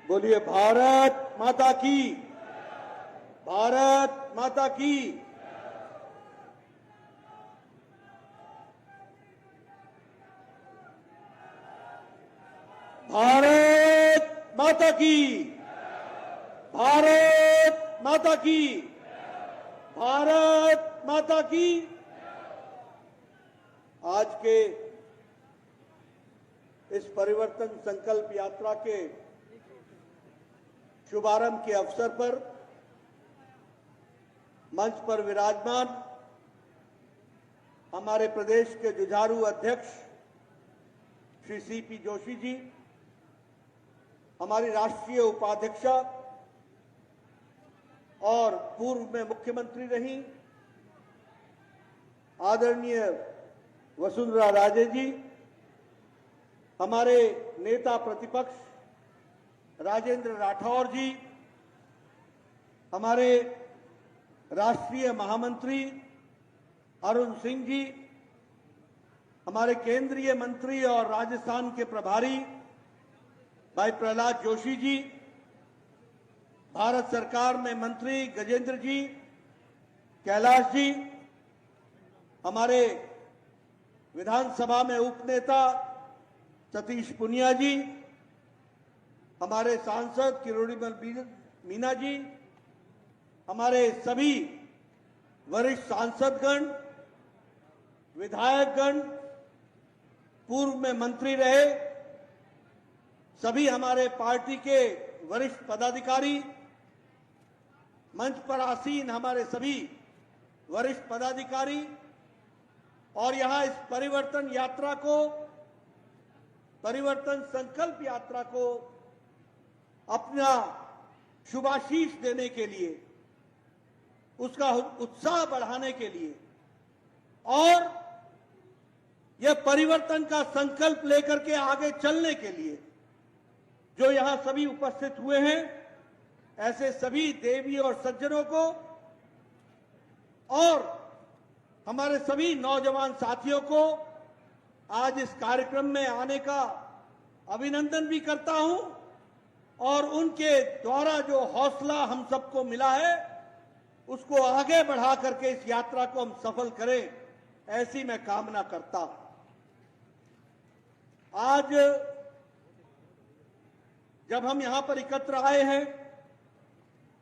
बोलिए भारत माता की, भारत माता की। भारत माता की, भारत माता की, भारत माता की। आज के इस परिवर्तन संकल्प यात्रा के शुभारंभ के अवसर पर मंच पर विराजमान हमारे प्रदेश के जुझारू अध्यक्ष श्री सीपी जोशी जी, हमारी राष्ट्रीय उपाध्यक्षा और पूर्व में मुख्यमंत्री रही आदरणीय वसुंधरा राजे जी, हमारे नेता प्रतिपक्ष राजेंद्र राठौर जी, हमारे राष्ट्रीय महामंत्री अरुण सिंह जी, हमारे केंद्रीय मंत्री और राजस्थान के प्रभारी भाई प्रहलाद जोशी जी, भारत सरकार में मंत्री गजेंद्र जी, कैलाश जी, हमारे विधानसभा में उपनेता सतीश पुनिया जी, हमारे सांसद किरोड़ीमल मीना जी, हमारे सभी वरिष्ठ सांसदगण, विधायकगण, पूर्व में मंत्री रहे सभी हमारे पार्टी के वरिष्ठ पदाधिकारी, मंच पर आसीन हमारे सभी वरिष्ठ पदाधिकारी और यहां इस परिवर्तन यात्रा को, परिवर्तन संकल्प यात्रा को अपना शुभाशीष देने के लिए, उसका उत्साह बढ़ाने के लिए और यह परिवर्तन का संकल्प लेकर के आगे चलने के लिए जो यहां सभी उपस्थित हुए हैं, ऐसे सभी देवी और सज्जनों को और हमारे सभी नौजवान साथियों को आज इस कार्यक्रम में आने का अभिनंदन भी करता हूं और उनके द्वारा जो हौसला हम सबको मिला है उसको आगे बढ़ा करके इस यात्रा को हम सफल करें, ऐसी मैं कामना करता हूं। आज जब हम यहां पर एकत्र आए हैं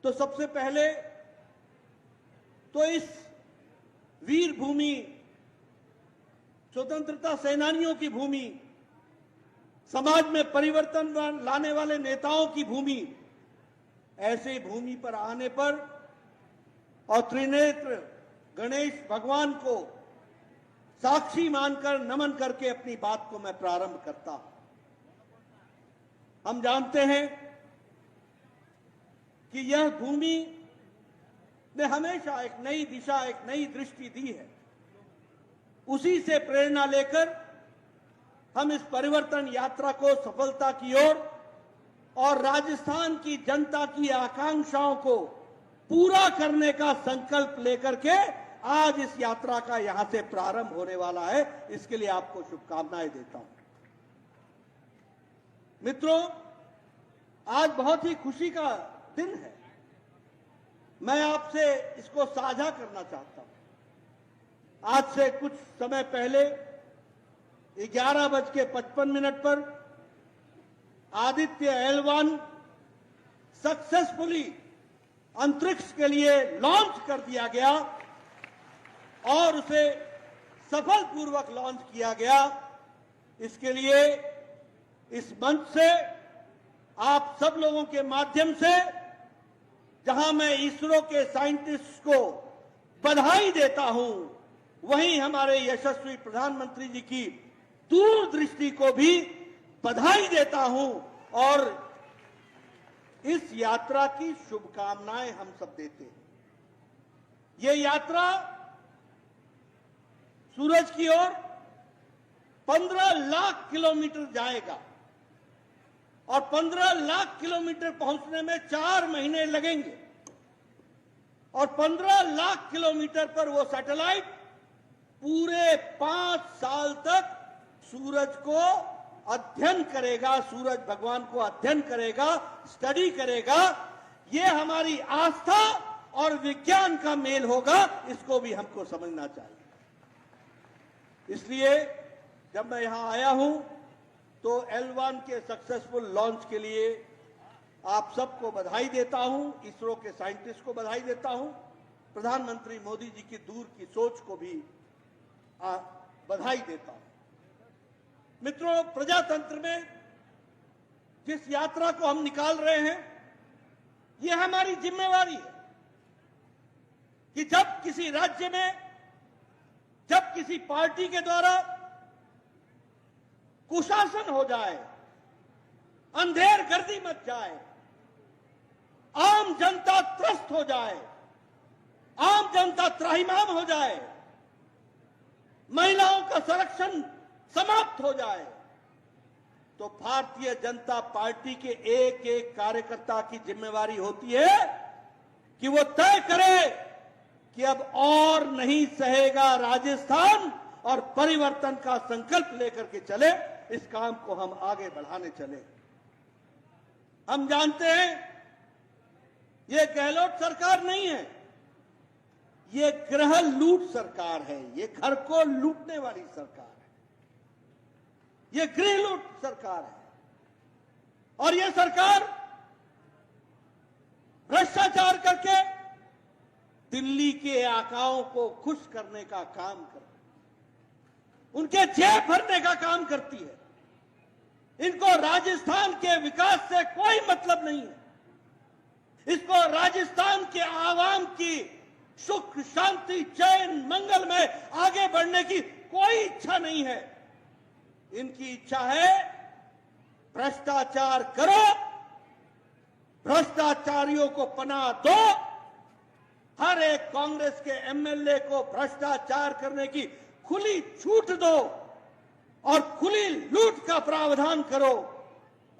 तो सबसे पहले तो इस वीर भूमि, स्वतंत्रता सेनानियों की भूमि, समाज में परिवर्तन लाने वाले नेताओं की भूमि, ऐसे भूमि पर आने पर और त्रिनेत्र गणेश भगवान को साक्षी मानकर नमन करके अपनी बात को मैं प्रारंभ करता हूं। हम जानते हैं कि यह भूमि ने हमेशा एक नई दिशा, एक नई दृष्टि दी है। उसी से प्रेरणा लेकर हम इस परिवर्तन यात्रा को सफलता की ओर और राजस्थान की जनता की आकांक्षाओं को पूरा करने का संकल्प लेकर के आज इस यात्रा का यहां से प्रारंभ होने वाला है। इसके लिए आपको शुभकामनाएं देता हूं। मित्रों, आज बहुत ही खुशी का दिन है। मैं आपसे इसको साझा करना चाहता हूं। आज से कुछ समय पहले 11:55 पर आदित्य L1 सक्सेसफुली अंतरिक्ष के लिए लॉन्च कर दिया गया और उसे सफलपूर्वक लॉन्च किया गया। इसके लिए इस मंच से आप सब लोगों के माध्यम से, जहां मैं इसरो के साइंटिस्ट को बधाई देता हूं, वहीं हमारे यशस्वी प्रधानमंत्री जी की दूरदृष्टि को भी बधाई देता हूं और इस यात्रा की शुभकामनाएं हम सब देते हैं। ये यात्रा सूरज की ओर 15 लाख किलोमीटर जाएगा और 15 लाख किलोमीटर पहुंचने में 4 महीने लगेंगे और 15 लाख किलोमीटर पर वो सैटेलाइट पूरे 5 साल तक सूरज को अध्ययन करेगा, सूरज भगवान को अध्ययन करेगा, स्टडी करेगा, ये हमारी आस्था और विज्ञान का मेल होगा, इसको भी हमको समझना चाहिए। इसलिए जब मैं यहां आया हूं तो L1 के सक्सेसफुल लॉन्च के लिए आप सबको बधाई देता हूं, इसरो के साइंटिस्ट को बधाई देता हूं, प्रधानमंत्री मोदी जी की दूर की सोच को भी बधाई देता हूं। मित्रों, प्रजातंत्र में जिस यात्रा को हम निकाल रहे हैं, यह हमारी जिम्मेवारी है कि जब किसी राज्य में, जब किसी पार्टी के द्वारा कुशासन हो जाए, अंधेर गर्दी मच जाए, आम जनता त्रस्त हो जाए, आम जनता त्राहिमाम हो जाए, महिलाओं का संरक्षण समाप्त हो जाए, तो भारतीय जनता पार्टी के एक एक कार्यकर्ता की जिम्मेवारी होती है कि वो तय करे कि अब और नहीं सहेगा राजस्थान, और परिवर्तन का संकल्प लेकर के चले, इस काम को हम आगे बढ़ाने चले। हम जानते हैं ये गहलोत सरकार नहीं है, ये गृह लूट सरकार है, ये घर को लूटने वाली सरकार है, ये गृह लूट सरकार है। और ये सरकार भ्रष्टाचार करके दिल्ली के आकाओं को खुश करने का काम करती है, उनके जेब भरने का काम करती है। इनको राजस्थान के विकास से कोई मतलब नहीं है, इसको राजस्थान के आवाम की सुख शांति चैन मंगल में आगे बढ़ने की कोई इच्छा नहीं है। इनकी इच्छा है भ्रष्टाचार करो, भ्रष्टाचारियों को पनाह दो, हर एक कांग्रेस के एमएलए को भ्रष्टाचार करने की खुली छूट दो और खुली लूट का प्रावधान करो,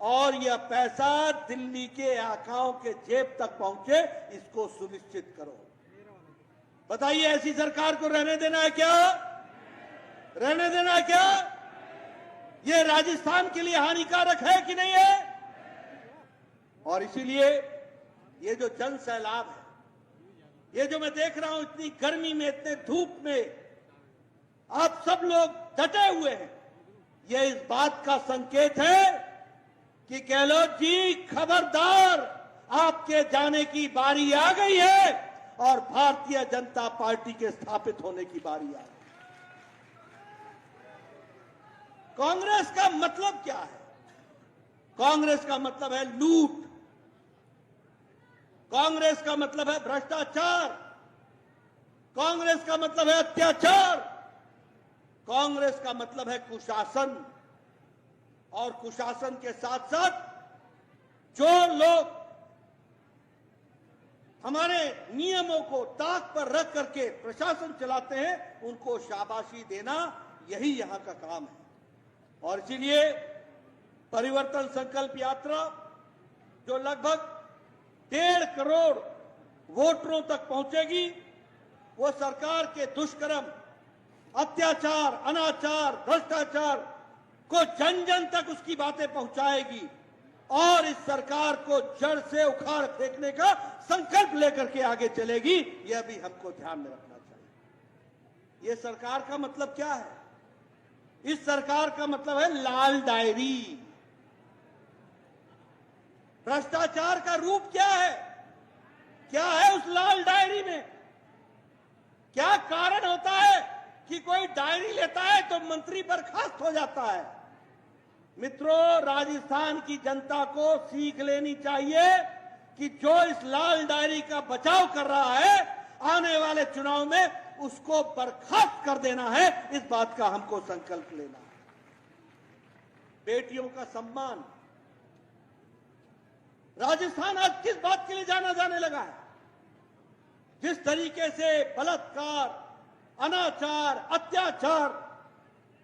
और यह पैसा दिल्ली के आकाओं के जेब तक पहुंचे, इसको सुनिश्चित करो। बताइए, ऐसी सरकार को रहने देना है क्या? रहने देना है क्या? ये राजस्थान के लिए हानिकारक है कि नहीं है? और इसीलिए ये जो जन सैलाब है, ये जो मैं देख रहा हूं इतनी गर्मी में, इतने धूप में आप सब लोग डटे हुए हैं, ये इस बात का संकेत है कि गहलोत जी खबरदार, आपके जाने की बारी आ गई है और भारतीय जनता पार्टी के स्थापित होने की बारी आ गई। कांग्रेस का मतलब क्या है? कांग्रेस का मतलब है लूट, कांग्रेस का मतलब है भ्रष्टाचार, कांग्रेस का मतलब है अत्याचार, कांग्रेस का मतलब है कुशासन। और कुशासन के साथ साथ जो लोग हमारे नियमों को ताक पर रख करके प्रशासन चलाते हैं, उनको शाबाशी देना, यही यहां का काम है। और इसीलिए परिवर्तन संकल्प यात्रा जो लगभग 1.5 करोड़ वोटरों तक पहुंचेगी, वो सरकार के दुष्कर्म, अत्याचार, अनाचार, भ्रष्टाचार को जन जन तक उसकी बातें पहुंचाएगी और इस सरकार को जड़ से उखाड़ फेंकने का संकल्प लेकर के आगे चलेगी। यह भी हमको ध्यान में रखना चाहिए। यह सरकार का मतलब क्या है? इस सरकार का मतलब है लाल डायरी। भ्रष्टाचार का रूप क्या है? क्या है उस लाल डायरी में? क्या कारण होता है कि कोई डायरी लेता है तो मंत्री बर्खास्त हो जाता है? मित्रों, राजस्थान की जनता को सीख लेनी चाहिए कि जो इस लाल डायरी का बचाव कर रहा है, आने वाले चुनाव में उसको बर्खास्त कर देना है। इस बात का हमको संकल्प लेना है। बेटियों का सम्मान, राजस्थान आज किस बात के लिए जाना जाने लगा है? जिस तरीके से बलात्कार, अनाचार, अत्याचार,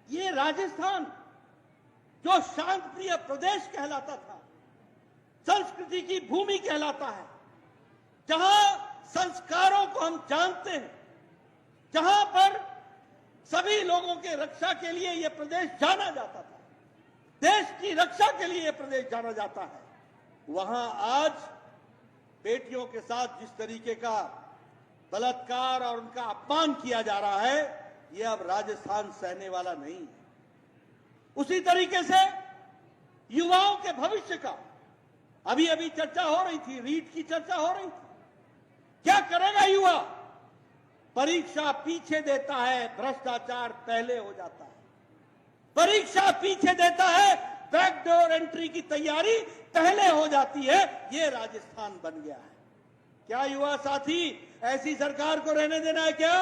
ये राजस्थान जो शांत प्रिय प्रदेश कहलाता था, संस्कृति की भूमि कहलाता है, जहां संस्कारों को हम जानते हैं, जहां पर सभी लोगों के रक्षा के लिए यह प्रदेश जाना जाता था, देश की रक्षा के लिए प्रदेश जाना जाता है, वहां आज बेटियों के साथ जिस तरीके का बलात्कार और उनका अपमान किया जा रहा है, यह अब राजस्थान सहने वाला नहीं है। उसी तरीके से युवाओं के भविष्य का अभी अभी चर्चा हो रही थी, रीट की चर्चा हो रही थी। क्या करेगा युवा? परीक्षा पीछे देता है, भ्रष्टाचार पहले हो जाता है। परीक्षा पीछे देता है, बैकडोर एंट्री की तैयारी पहले हो जाती है। ये राजस्थान बन गया है। क्या युवा साथी ऐसी सरकार को रहने देना है क्या?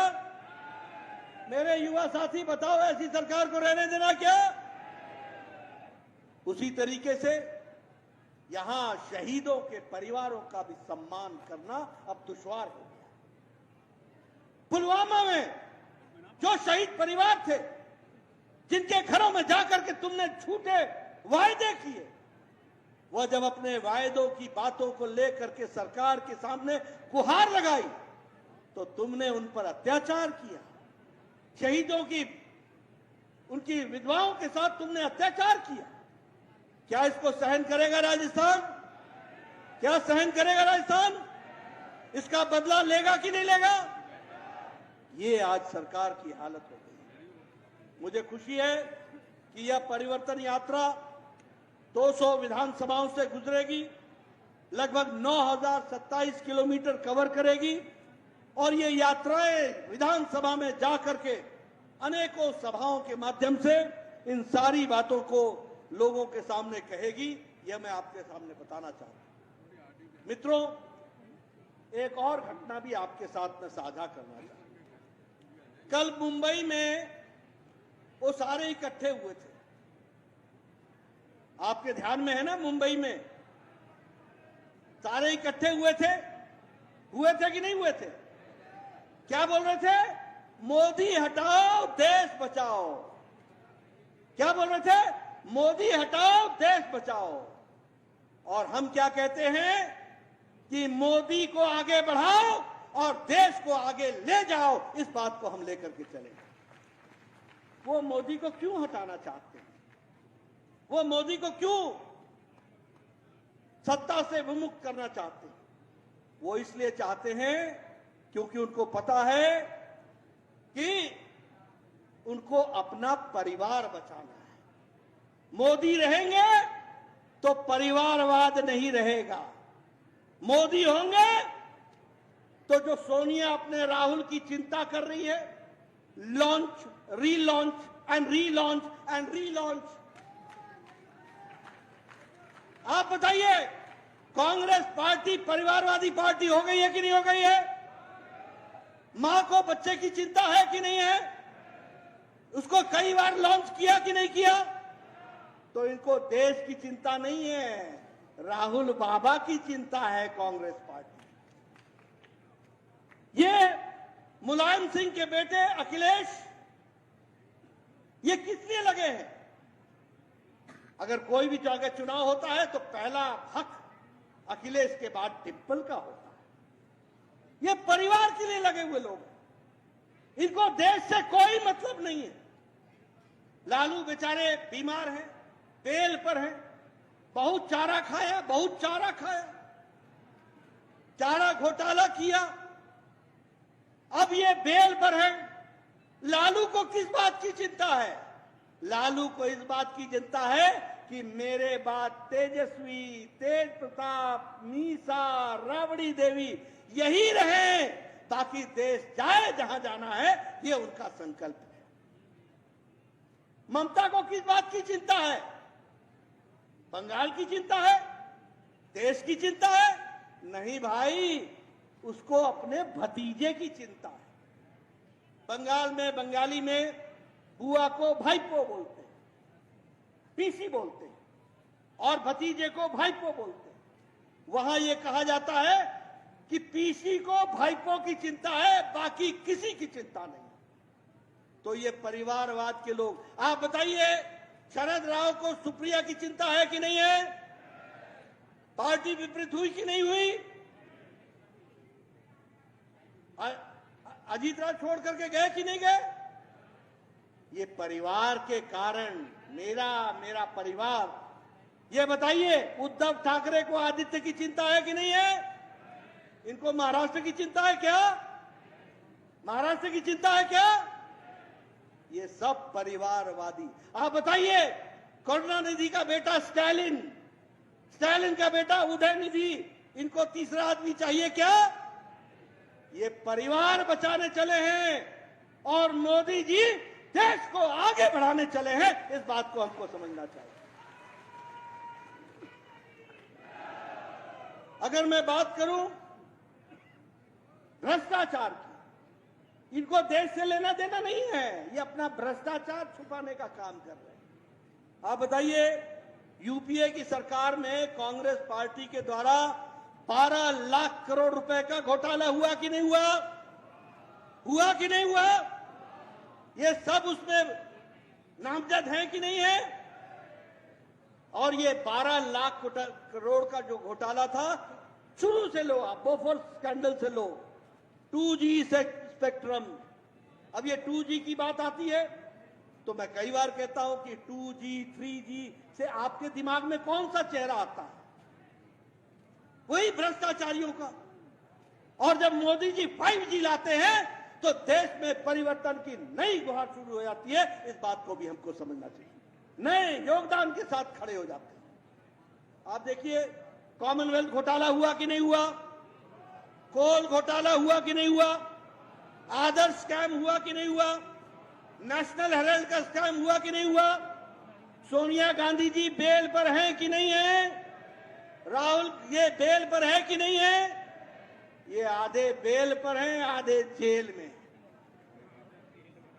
मेरे युवा साथी बताओ, ऐसी सरकार को रहने देना क्या? उसी तरीके से यहां शहीदों के परिवारों का भी सम्मान करना अब दुश्वार हो गया। पुलवामा में जो शहीद परिवार थे, जिनके घरों में जाकर के तुमने झूठे वायदे किए, वह जब अपने वायदों की बातों को लेकर के सरकार के सामने गुहार लगाई, तो तुमने उन पर अत्याचार किया। शहीदों की, उनकी विधवाओं के साथ तुमने अत्याचार किया। क्या इसको सहन करेगा राजस्थान? क्या सहन करेगा राजस्थान? इसका बदला लेगा कि नहीं लेगा? ये आज सरकार की हालत हो गई। मुझे खुशी है कि यह परिवर्तन यात्रा 200 विधानसभाओं से गुजरेगी, लगभग 9027 किलोमीटर कवर करेगी और ये यात्राएं विधानसभा में जाकर के अनेकों सभाओं के माध्यम से इन सारी बातों को लोगों के सामने कहेगी। यह मैं आपके सामने बताना चाहता हूं। मित्रों, एक और घटना भी आपके साथ में साझा करना चाहता हूं। कल मुंबई में वो सारे इकट्ठे हुए थे, आपके ध्यान में है ना? मुंबई में सारे इकट्ठे हुए थे कि नहीं हुए थे? क्या बोल रहे थे? मोदी हटाओ देश बचाओ। क्या बोल रहे थे? मोदी हटाओ देश बचाओ। और हम क्या कहते हैं कि मोदी को आगे बढ़ाओ और देश को आगे ले जाओ। इस बात को हम लेकर के चलेंगे। वो मोदी को क्यों हटाना चाहते हैं? वो मोदी को क्यों सत्ता से विमुक्त करना चाहते हैं? वो इसलिए चाहते हैं क्योंकि उनको पता है कि उनको अपना परिवार बचाना है। मोदी रहेंगे तो परिवारवाद नहीं रहेगा। मोदी होंगे तो जो सोनिया अपने राहुल की चिंता कर रही है, launch, relaunch and relaunch and relaunch, आप बताइए, कांग्रेस पार्टी परिवारवादी पार्टी हो गई है कि नहीं हो गई है? मां को बच्चे की चिंता है कि नहीं है? उसको कई बार लॉन्च किया कि नहीं किया? तो इनको देश की चिंता नहीं है, राहुल बाबा की चिंता है कांग्रेस पार्टी। ये मुलायम सिंह के बेटे अखिलेश, ये किस लिए लगे हैं? अगर कोई भी जगह चुनाव होता है तो पहला हक अखिलेश के बाद डिंपल का होता है। ये परिवार के लिए लगे हुए लोग हैं। इनको देश से कोई मतलब नहीं है। लालू बेचारे बीमार हैं, बेल पर हैं, बहुत चारा खाया, बहुत चारा खाया, चारा घोटाला किया, अब ये बेल पर है। लालू को किस बात की चिंता है? लालू को इस बात की चिंता है कि मेरे बाद तेजस्वी, तेज प्रताप, मीसा, राबड़ी देवी यही रहे, ताकि देश जाए जहां जाना है। ये उनका संकल्प है। ममता को किस बात की चिंता है? बंगाल की चिंता है? देश की चिंता है? नहीं भाई, उसको अपने भतीजे की चिंता है। बंगाल में, बंगाली में बुआ को भाईपो बोलते हैं, पीसी बोलते हैं, और भतीजे को भाईपो बोलते हैं। वहां यह कहा जाता है कि पीसी को भाईपो की चिंता है, बाकी किसी की चिंता नहीं। तो ये परिवारवाद के लोग, आप बताइए, शरद राव को सुप्रिया की चिंता है कि नहीं है? पार्टी विपरीत हुई कि नहीं हुई? अजीत राज छोड़ करके गए कि नहीं गए? ये परिवार के कारण, मेरा परिवार। ये बताइए, उद्धव ठाकरे को आदित्य की चिंता है कि नहीं है? इनको महाराष्ट्र की चिंता है क्या? महाराष्ट्र की चिंता है क्या? ये सब परिवारवादी। आप बताइए, करुणानिधि का बेटा स्टालिन का बेटा उदयनिधि, इनको तीसरा आदमी चाहिए क्या? ये परिवार बचाने चले हैं और मोदी जी देश को आगे बढ़ाने चले हैं। इस बात को हमको समझना चाहिए। अगर मैं बात करूं भ्रष्टाचार की, इनको देश से लेना देना नहीं है, ये अपना भ्रष्टाचार छुपाने का काम कर रहे हैं। आप बताइए, यूपीए की सरकार में कांग्रेस पार्टी के द्वारा 12 लाख करोड़ रुपए का घोटाला हुआ कि नहीं हुआ? हुआ कि नहीं हुआ? ये सब उसमें नामजद है कि नहीं है? और ये 12 लाख करोड़ का जो घोटाला था, शुरू से लो, आप बोफोर्स स्कैंडल से लो, 2G स्पेक्ट्रम। अब ये 2G की बात आती है तो मैं कई बार कहता हूं कि 2G 3G से आपके दिमाग में कौन सा चेहरा आता है? वही भ्रष्टाचारियों का। और जब मोदी जी 5G लाते हैं तो देश में परिवर्तन की नई गुहार शुरू हो जाती है। इस बात को भी हमको समझना चाहिए। नए योगदान के साथ खड़े हो जाते हैं। आप देखिए, कॉमनवेल्थ घोटाला हुआ कि नहीं हुआ? कोल घोटाला हुआ कि नहीं हुआ? आदर्श स्कैम हुआ कि नहीं हुआ? नेशनल हेराल्ड का स्कैम हुआ कि नहीं हुआ? सोनिया गांधी जी बेल पर हैं कि नहीं है? राहुल ये बेल पर है कि नहीं है? ये आधे बेल पर हैं, आधे जेल में।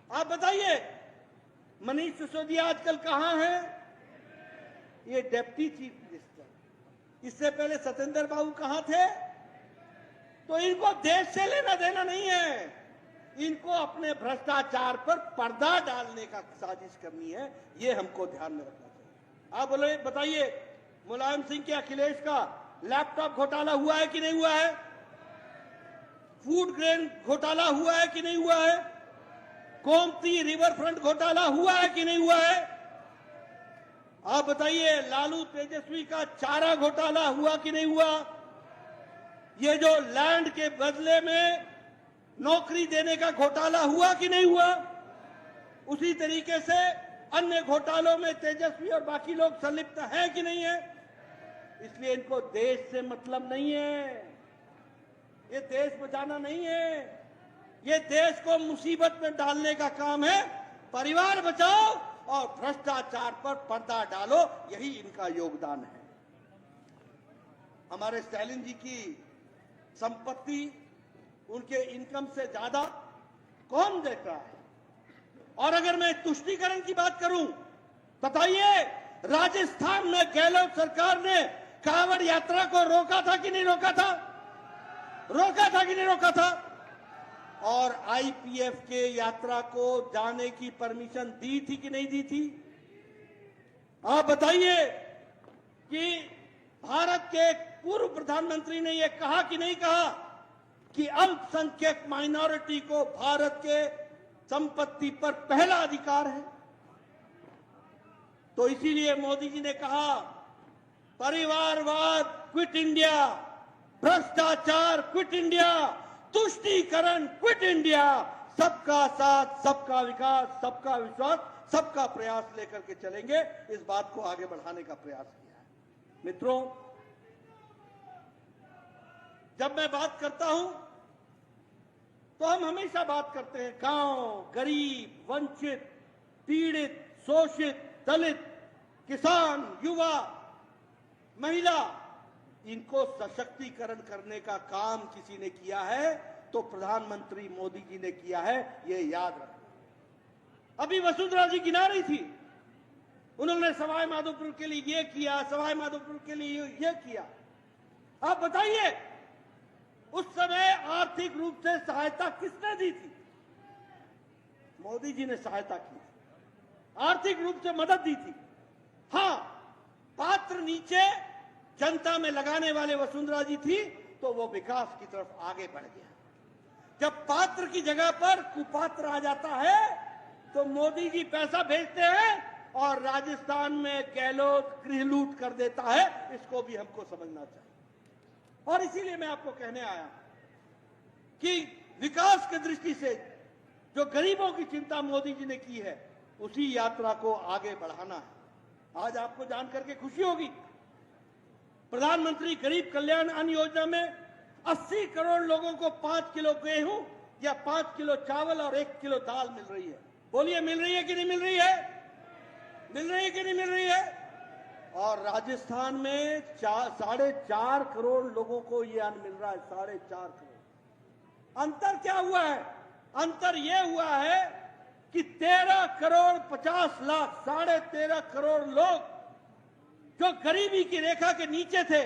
आप बताइए, मनीष सिसोदिया आजकल कहां है? ये डिप्टी चीफ मिनिस्टर। इससे पहले सत्येंद्र बाबू कहां थे? तो इनको देश से लेना देना नहीं है, इनको अपने भ्रष्टाचार पर पर्दा डालने का साजिश करनी है। ये हमको ध्यान में रखना चाहिए। आप बोले, बताइए, मुलायम सिंह के अखिलेश का लैपटॉप घोटाला हुआ है कि नहीं हुआ है? फूड ग्रेन घोटाला हुआ है कि नहीं हुआ है? गोमती रिवर फ्रंट घोटाला हुआ है कि नहीं हुआ है? आप बताइए, लालू तेजस्वी का चारा घोटाला हुआ कि नहीं हुआ? ये जो लैंड के बदले में नौकरी देने का घोटाला हुआ कि नहीं हुआ? उसी तरीके से अन्य घोटालों में तेजस्वी और बाकी लोग संलिप्त हैं कि नहीं है? इसलिए इनको देश से मतलब नहीं है। ये देश बचाना नहीं है, ये देश को मुसीबत में डालने का काम है। परिवार बचाओ और भ्रष्टाचार पर पर्दा डालो, यही इनका योगदान है। हमारे स्टालिन जी की संपत्ति, उनके इनकम से ज्यादा कौन देख रहा है? और अगर मैं तुष्टीकरण की बात करूं, बताइए, राजस्थान में गहलोत सरकार ने कांवड़ यात्रा को रोका था कि नहीं रोका था? रोका था कि नहीं रोका था? और आईपीएफ के यात्रा को जाने की परमिशन दी थी कि नहीं दी थी? आप बताइए कि भारत के पूर्व प्रधानमंत्री ने यह कहा कि नहीं कहा कि अल्पसंख्यक माइनॉरिटी को भारत के संपत्ति पर पहला अधिकार है? तो इसीलिए मोदी जी ने कहा, परिवारवाद क्विट इंडिया, भ्रष्टाचार क्विट इंडिया, तुष्टीकरण क्विट इंडिया, सबका साथ, सबका विकास, सबका विश्वास, सबका प्रयास लेकर के चलेंगे। इस बात को आगे बढ़ाने का प्रयास किया है। मित्रों, जब मैं बात करता हूं तो हम हमेशा बात करते हैं गांव, गरीब, वंचित, पीड़ित, शोषित, दलित, किसान, युवा, महिला, इनको सशक्तिकरण करने का काम किसी ने किया है तो प्रधानमंत्री मोदी जी ने किया है, ये याद रखना। अभी वसुंधरा जी गिना रही थी, उन्होंने सवाई माधोपुर के लिए ये किया, सवाई माधोपुर के लिए ये किया। आप बताइए, उस समय आर्थिक रूप से सहायता किसने दी थी? मोदी जी ने सहायता की, आर्थिक रूप से मदद दी थी। हां, पात्र नीचे जनता में लगाने वाले वसुंधरा जी थी तो वो विकास की तरफ आगे बढ़ गया। जब पात्र की जगह पर कुपात्र आ जाता है तो मोदी जी पैसा भेजते हैं और राजस्थान में गहलोत गृह लूट कर देता है। इसको भी हमको समझना चाहिए। और इसीलिए मैं आपको कहने आया कि विकास की दृष्टि से जो गरीबों की चिंता मोदी जी ने की है, उसी यात्रा को आगे बढ़ाना है। आज आपको जान करके खुशी होगी, प्रधानमंत्री गरीब कल्याण अन्न योजना में 80 करोड़ लोगों को 5 किलो गेहूं या 5 किलो चावल और 1 किलो दाल मिल रही है। बोलिए, मिल रही है कि नहीं मिल रही है? मिल रही है कि नहीं मिल रही है? और राजस्थान में 4.5 करोड़ लोगों को यह अन्न मिल रहा है। 4.5 करोड़। अंतर क्या हुआ है? अंतर यह हुआ है कि 13 करोड़ 50 लाख 13.5 करोड़ लोग जो गरीबी की रेखा के नीचे थे,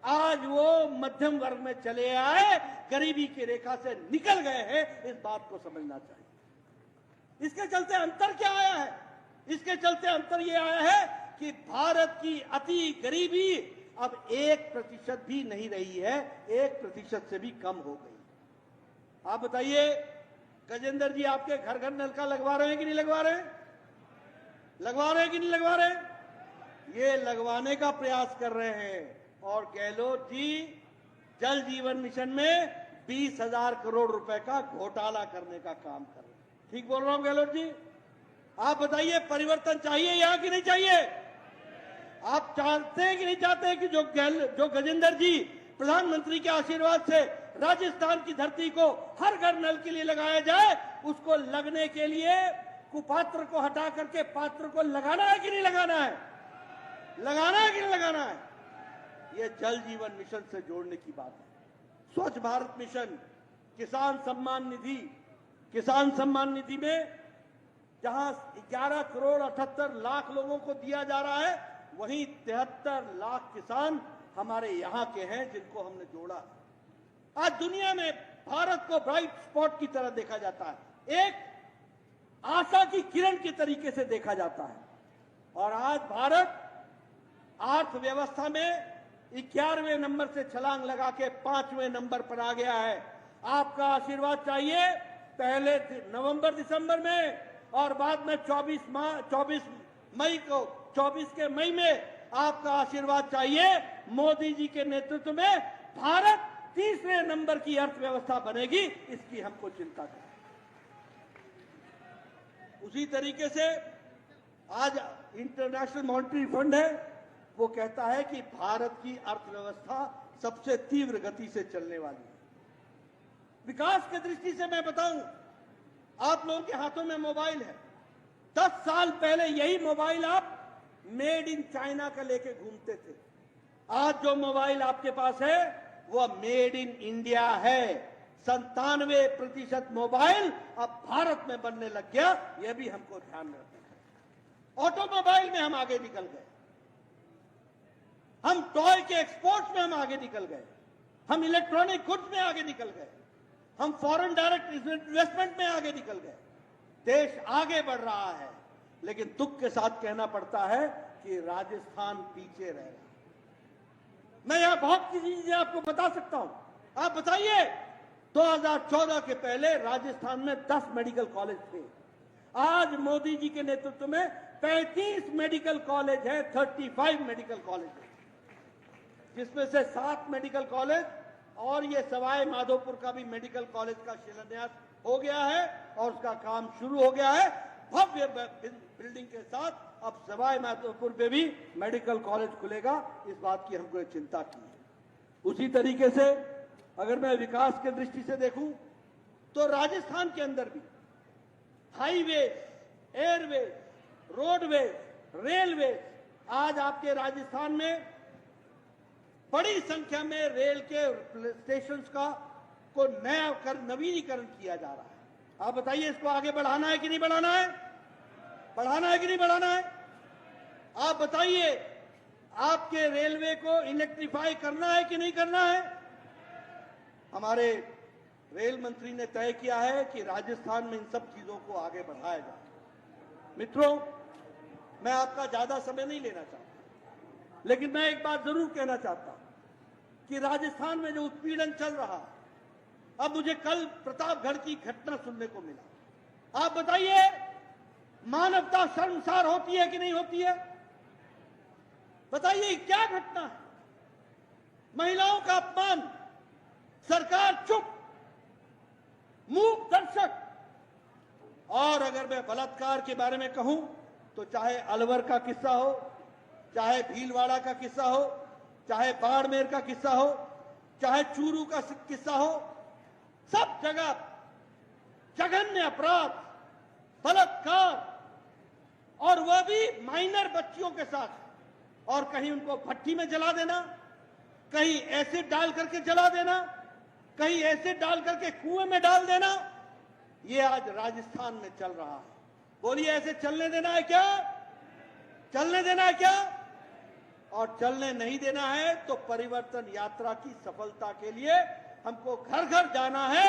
आज वो मध्यम वर्ग में चले आए, गरीबी की रेखा से निकल गए हैं। इस बात को समझना चाहिए। इसके चलते अंतर क्या आया है? इसके चलते अंतर यह आया है कि भारत की अति गरीबी अब 1% भी नहीं रही है, 1% से भी कम हो गई। आप बताइए, गजेंद्र जी आपके घर घर नलका लगवा रहे हैं कि नहीं लगवा रहे हैं? लगवा रहे हैं कि नहीं लगवा रहे हैं? ये लगवाने का प्रयास कर रहे हैं। और गहलोत जी जल जीवन मिशन में 20,000 करोड़ रुपए का घोटाला करने का काम कर रहे हैं। ठीक बोल रहा हूं गहलोत जी? आप बताइए, परिवर्तन चाहिए यहां कि नहीं चाहिए? आप चाहते हैं कि नहीं चाहते हैं कि जो गजेंद्र जी प्रधानमंत्री के आशीर्वाद से राजस्थान की धरती को हर घर नल के लिए लगाया जाए, उसको लगने के लिए कुपात्र को हटा करके पात्र को लगाना है कि नहीं लगाना है? लगाना है कि नहीं लगाना है? यह जल जीवन मिशन से जोड़ने की बात है। स्वच्छ भारत मिशन, किसान सम्मान निधि में जहां 11 करोड़ 78 लाख लोगों को दिया जा रहा है, वहीं 73 लाख किसान हमारे यहां के हैं जिनको हमने जोड़ा। आज दुनिया में भारत को ब्राइट स्पॉट की तरह देखा जाता है, एक आशा की किरण के तरीके से देखा जाता है। और आज भारत अर्थव्यवस्था में 11वें नंबर से छलांग लगा के 5वें नंबर पर आ गया है। आपका आशीर्वाद चाहिए, पहले नवंबर दिसंबर में और बाद में 24 के मई में आपका आशीर्वाद चाहिए। मोदी जी के नेतृत्व में भारत 3रे नंबर की अर्थव्यवस्था बनेगी, इसकी हमको चिंता है। उसी तरीके से आज इंटरनेशनल मॉनेटरी फंड है, वो कहता है कि भारत की अर्थव्यवस्था सबसे तीव्र गति से चलने वाली है। विकास की दृष्टि से मैं बताऊं, आप लोगों के हाथों में मोबाइल है। 10 साल पहले यही मोबाइल आप मेड इन चाइना का लेके घूमते थे। आज जो मोबाइल आपके पास है वो मेड इन इंडिया है। 97% मोबाइल अब भारत में बनने लग गया, यह भी हमको ध्यान में रखना है। ऑटोमोबाइल में हम आगे निकल गए, हम टॉय के एक्सपोर्ट में हम आगे निकल गए, हम इलेक्ट्रॉनिक गुड्स में आगे निकल गए, हम फॉरेन डायरेक्ट इन्वेस्टमेंट में आगे निकल गए। देश आगे बढ़ रहा है, लेकिन दुख के साथ कहना पड़ता है कि राजस्थान पीछे रह रहा है। मैं यहां बहुत सी चीजें आपको बता सकता हूं। आप बताइए, 2014 के पहले राजस्थान में 10 मेडिकल कॉलेज थे। आज मोदी जी के नेतृत्व में 35 मेडिकल कॉलेज है, 35 मेडिकल कॉलेज है, जिसमें से 7 मेडिकल कॉलेज और ये सवाई माधोपुर का भी मेडिकल कॉलेज का शिलान्यास हो गया है और उसका काम शुरू हो गया है। भव्य बिल्डिंग के साथ अब सवाई माधोपुर में भी मेडिकल कॉलेज खुलेगा, इस बात की हमको चिंता की है। उसी तरीके से अगर मैं विकास की दृष्टि से देखूं तो राजस्थान के अंदर भी हाईवेज, एयरवेज, रोडवेज, रेलवे, आज आपके राजस्थान में बड़ी संख्या में रेल के स्टेशंस का को नवीनीकरण किया जा रहा है। आप बताइए, इसको आगे बढ़ाना है कि नहीं बढ़ाना है? बढ़ाना है कि नहीं बढ़ाना है? आप बताइए, आपके रेलवे को इलेक्ट्रीफाई करना है कि नहीं करना है? हमारे रेल मंत्री ने तय किया है कि राजस्थान में इन सब चीजों को आगे बढ़ाया जाए। मित्रों, मैं आपका ज्यादा समय नहीं लेना चाहता, लेकिन मैं एक बात जरूर कहना चाहता हूं कि राजस्थान में जो उत्पीड़न चल रहा है, अब मुझे कल प्रतापगढ़ की घटना सुनने को मिला। आप बताइए, मानवता शर्मसार होती है कि नहीं होती है? बताइए क्या घटना है? महिलाओं का अपमान, सरकार चुप, मूक दर्शक। और अगर मैं बलात्कार के बारे में कहूं तो चाहे अलवर का किस्सा हो, चाहे भीलवाड़ा का किस्सा हो, चाहे बाड़मेर का किस्सा हो, चाहे चूरू का किस्सा हो, सब जगह जघन्य अपराध, बलात्कार, और वह भी माइनर बच्चियों के साथ। और कहीं उनको भट्टी में जला देना, कहीं एसिड डाल करके जला देना, कहीं एसिड डाल करके कुएं में डाल देना, ये आज राजस्थान में चल रहा है। बोलिए ऐसे चलने देना है क्या? चलने देना है क्या? और चलने नहीं देना है तो परिवर्तन यात्रा की सफलता के लिए हमको घर घर जाना है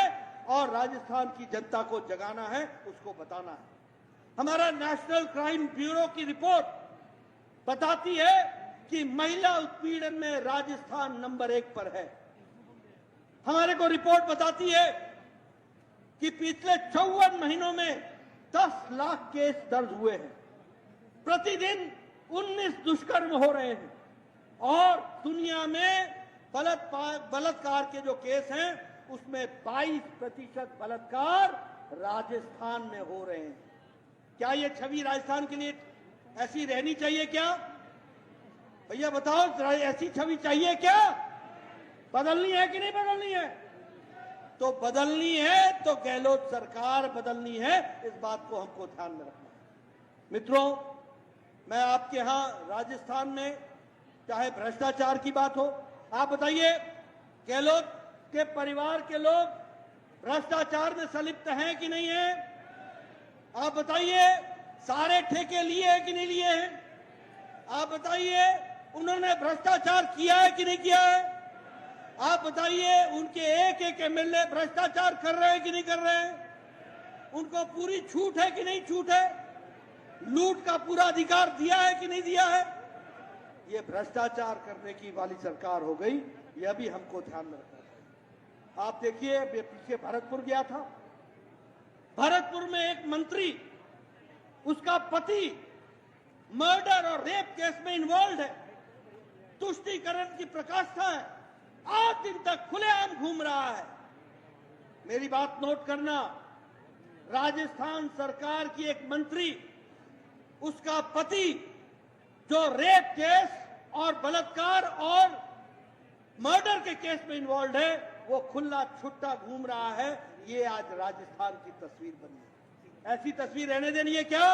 और राजस्थान की जनता को जगाना है, उसको बताना है। हमारा नेशनल क्राइम ब्यूरो की रिपोर्ट बताती है कि महिला उत्पीड़न में राजस्थान नंबर 1 पर है। हमारे को रिपोर्ट बताती है कि पिछले 54 महीनों में 10 लाख केस दर्ज हुए हैं। प्रतिदिन 19 दुष्कर्म हो रहे हैं और दुनिया में बलात्कार के जो केस हैं उसमें 22% बलात्कार राजस्थान में हो रहे हैं। क्या ये छवि राजस्थान के लिए ऐसी रहनी चाहिए क्या? भैया बताओ, ऐसी छवि चाहिए क्या? बदलनी है कि नहीं बदलनी है? तो बदलनी है तो गहलोत सरकार बदलनी है, इस बात को हमको ध्यान में रखना है। मित्रों, मैं आपके यहां राजस्थान में चाहे भ्रष्टाचार की बात हो, आप बताइए गहलोत के परिवार के लोग भ्रष्टाचार में संलिप्त हैं कि नहीं है? आप बताइए सारे ठेके लिए हैं कि नहीं लिए हैं? आप बताइए उन्होंने भ्रष्टाचार किया है कि नहीं किया है? आप बताइए उनके एक एक एमएलए भ्रष्टाचार कर रहे हैं कि नहीं कर रहे हैं? उनको पूरी छूट है कि नहीं छूट है? लूट का पूरा अधिकार दिया है कि नहीं दिया है? ये भ्रष्टाचार करने की वाली सरकार हो गई, यह भी हमको ध्यान में रखना चाहिए। आप देखिए, पीछे भरतपुर गया था, भरतपुर में एक मंत्री, उसका पति मर्डर और रेप केस में इन्वॉल्व है, तुष्टीकरण की प्रकाष्ठा है, 8 दिन तक खुलेआम घूम रहा है। मेरी बात नोट करना, राजस्थान सरकार की एक मंत्री, उसका पति जो रेप केस और बलात्कार और मर्डर के केस में इन्वॉल्व है, वो खुला छुट्टा घूम रहा है। ये आज राजस्थान की तस्वीर बनी है। ऐसी तस्वीर रहने देनी है क्या?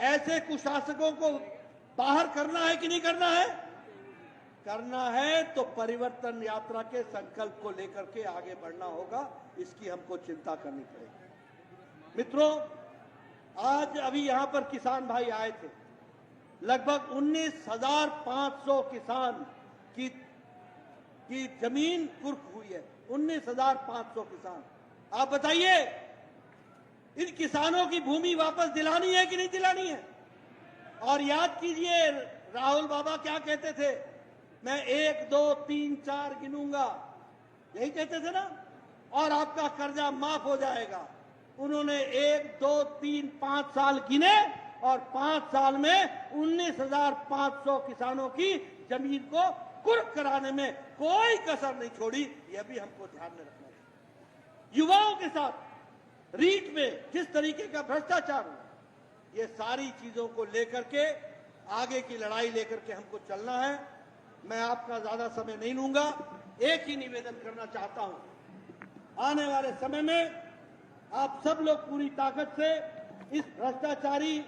ऐसे कुशासकों को बाहर करना है कि नहीं करना है? करना है तो परिवर्तन यात्रा के संकल्प को लेकर के आगे बढ़ना होगा, इसकी हमको चिंता करनी पड़ेगी। मित्रों, आज अभी यहां पर किसान भाई आए थे, लगभग 19,500 किसान की जमीन कुर्क हुई है। 19,500 किसान। आप बताइए इन किसानों की भूमि वापस दिलानी है कि नहीं दिलानी है? और याद कीजिए राहुल बाबा क्या कहते थे, मैं 1 2 3 4 गिनूंगा, यही कहते थे ना, और आपका कर्जा माफ हो जाएगा। उन्होंने 1 2 3 5 साल गिने और 5 साल में 19,500 किसानों की जमीन को कुर्क कराने में कोई कसर नहीं छोड़ी। यह भी हमको ध्यान में रखना है। युवाओं के साथ रीट में जिस तरीके का भ्रष्टाचार हुआ, ये सारी चीजों को लेकर के आगे की लड़ाई लेकर के हमको चलना है। मैं आपका ज्यादा समय नहीं लूंगा, एक ही निवेदन करना चाहता हूं, आने वाले समय में आप सब लोग पूरी ताकत से इस भ्रष्टाचारी